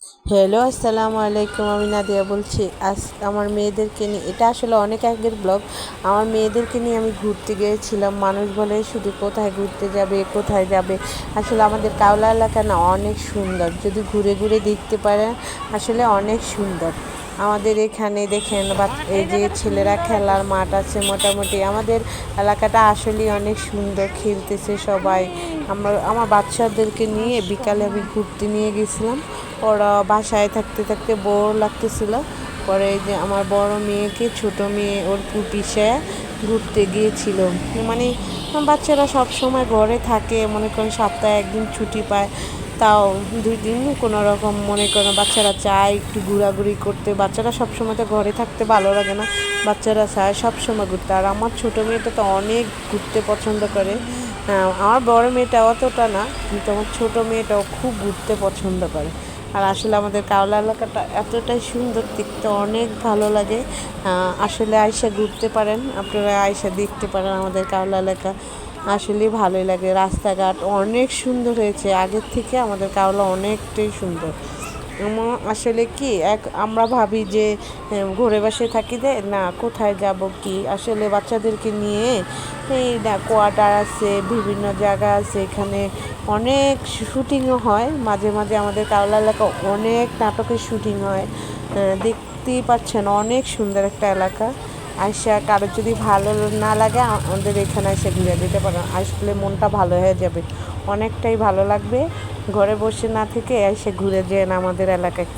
Hello, আসসালামু আলাইকুম। আমি নাদিয়া বলছি। আজ আমার মেয়েদেরকে নিয়ে, এটা আসলে অনেক আগের ব্লগ। আমার মেয়েদেরকে নিয়ে আমি ঘুরতে গিয়েছিলাম। মানুষ বলে শুধু কোথায় ঘুরতে যাবে, কোথায় যাবে। আসলে আমাদের কাওলা এলাকা না অনেক সুন্দর, যদি ঘুরে ঘুরে দেখতে পারেন আসলে অনেক সুন্দর। আমাদের এখানে দেখেন বা এই যে ছেলেরা খেলার মাঠ আছে, মোটামুটি আমাদের এলাকাটা আসলেই অনেক সুন্দর, খেলতেছে সবাই। আমার বাচ্চাদেরকে নিয়ে বিকালে আমি ঘুরতে নিয়ে গেছিলাম। ওরা বাসায় থাকতে থাকতে বোর লাগতেছিল। পরে এই যে আমার বড় মেয়েকে, ছোট মেয়ে ওর পিসায় ঘুরতে গিয়েছিল। মানে বাচ্চারা সব সময় ঘরে থাকে, মনে করেন সপ্তাহে একদিন ছুটি পায়, তাও 2 দিন কোনো রকম মনে করেন বাচ্চারা চায় একটু ঘোরাঘুরি করতে। বাচ্চারা সবসময় তো ঘরে থাকতে ভালো লাগে না, বাচ্চারা চায় সবসময় ঘুরতে। আর আমার ছোটো মেয়েটা তো অনেক ঘুরতে পছন্দ করে। আমার বড় মেয়েটা অতটা না, কিন্তু আমার ছোটো মেয়েটাও খুব ঘুরতে পছন্দ করে। আর আসলে আমাদের কাওলা এলাকাটা এতটাই সুন্দর, দেখতে অনেক ভালো লাগে। আসলে আয়সা ঘুরতে পারেন, আপনারা আয়সা দেখতে পারেন আমাদের কাওলা এলাকা। আসলেই ভালোই লাগে, রাস্তাঘাট অনেক সুন্দর হয়েছে, আগের থেকে আমাদের কাওলা অনেকটাই সুন্দর। আসলে কি আমরা ভাবি যে ঘরে বসে থাকি, যে না কোথায় যাব কি, আসলে বাচ্চাদেরকে নিয়ে এই কোয়ার্টার আছে, বিভিন্ন জায়গা আছে, এখানে অনেক শুটিংও হয় মাঝে মাঝে। আমাদের কাওলা এলাকা অনেক নাটকের শুটিং হয়, দেখতেই পাচ্ছেন অনেক সুন্দর একটা এলাকা। আইসা কারোর যদি ভালো না লাগে আমাদের এখানে এসে ঘুরে যেতে পারেন, আসলে মনটা ভালো হয়ে যাবে, অনেকটাই ভালো লাগবে। ঘরে বসে না থেকে এসে ঘুরে যেন আমাদের এলাকায়।